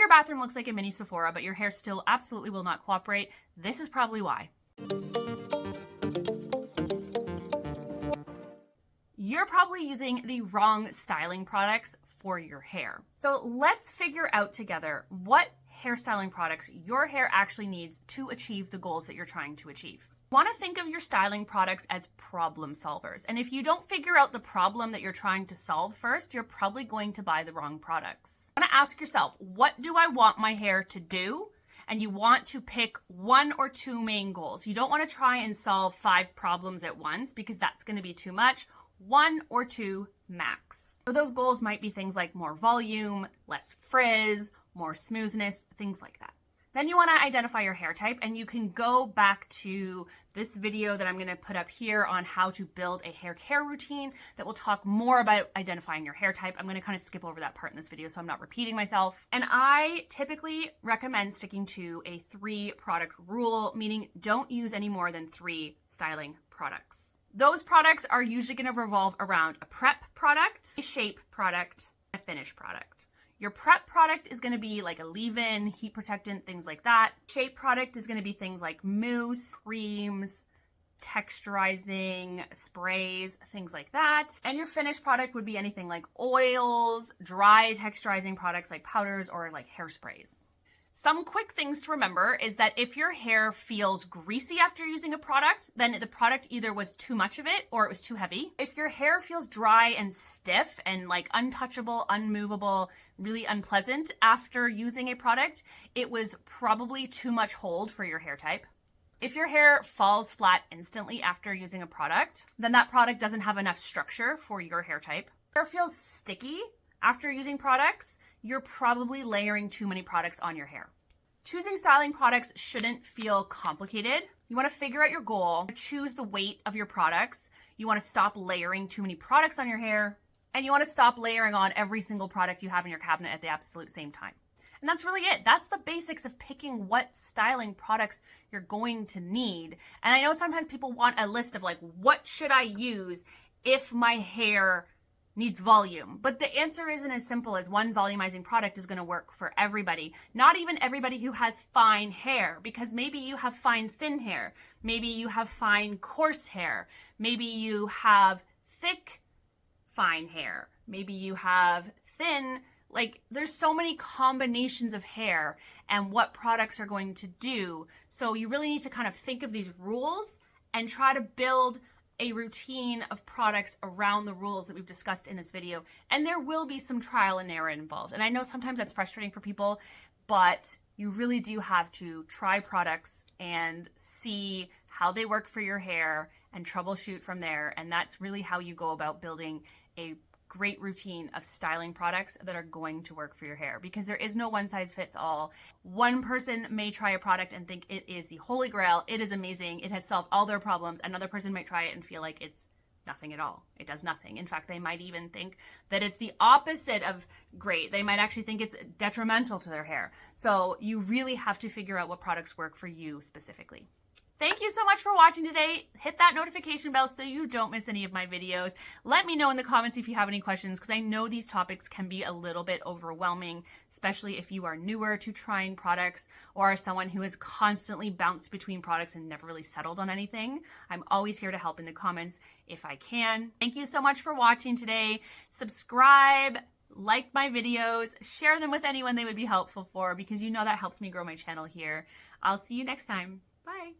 your bathroom looks like a mini Sephora, but your hair still absolutely will not cooperate, this is probably why. You're probably using the wrong styling products for your hair. So let's figure out together what hairstyling products your hair actually needs to achieve the goals that you're trying to achieve. You want to think of your styling products as problem solvers. And if you don't figure out the problem that you're trying to solve first, you're probably going to buy the wrong products. You want to ask yourself, what do I want my hair to do? And you want to pick one or two main goals. You don't want to try and solve 5 problems at once because that's going to be too much. 1 or 2 max. So those goals might be things like more volume, less frizz, more smoothness, things like that. Then you want to identify your hair type, and you can go back to this video that I'm going to put up here on how to build a hair care routine that will talk more about identifying your hair type. I'm going to kind of skip over that part in this video so I'm not repeating myself. And I typically recommend sticking to a 3 product rule, meaning don't use any more than 3 styling products. Those products are usually going to revolve around a prep product, a shape product, and a finish product. Your prep product is going to be like a leave-in, heat protectant, things like that. Shape product is going to be things like mousse, creams, texturizing, sprays, things like that. And your finished product would be anything like oils, dry texturizing products like powders or like hairsprays. Some quick things to remember is that if your hair feels greasy after using a product, then the product either was too much of it or it was too heavy. If your hair feels dry and stiff and like untouchable, unmovable, really unpleasant after using a product, it was probably too much hold for your hair type. If your hair falls flat instantly after using a product, then that product doesn't have enough structure for your hair type. If your hair feels sticky after using products, you're probably layering too many products on your hair. Choosing styling products shouldn't feel complicated. You want to figure out your goal, choose the weight of your products. You want to stop layering too many products on your hair, and you want to stop layering on every single product you have in your cabinet at the absolute same time. And that's really it. That's the basics of picking what styling products you're going to need. And I know sometimes people want a list of like, what should I use if my hair needs volume? But the answer isn't as simple as one volumizing product is going to work for everybody. Not even everybody who has fine hair, because maybe you have fine thin hair. Maybe you have fine coarse hair. Maybe you have thick fine hair. Maybe you have thin, like there's so many combinations of hair and what products are going to do. So you really need to kind of think of these rules and try to build a routine of products around the rules that we've discussed in this video. And there will be some trial and error involved. And I know sometimes that's frustrating for people, but you really do have to try products and see how they work for your hair and troubleshoot from there. And that's really how you go about building a great routine of styling products that are going to work for your hair, because there is no one size fits all. One person may try a product and think it is the holy grail, it is amazing, it has solved all their problems. Another person might try it and feel like it's nothing at all. It does nothing. In fact, they might even think that it's the opposite of great. They might actually think it's detrimental to their hair. So you really have to figure out what products work for you specifically. Thank you so much for watching today. Hit that notification bell so you don't miss any of my videos. Let me know in the comments if you have any questions, because I know these topics can be a little bit overwhelming, especially if you are newer to trying products or are someone who has constantly bounced between products and never really settled on anything. I'm always here to help in the comments if I can. Thank you so much for watching today. Subscribe, like my videos, share them with anyone they would be helpful for, because you know that helps me grow my channel here. I'll see you next time. Bye.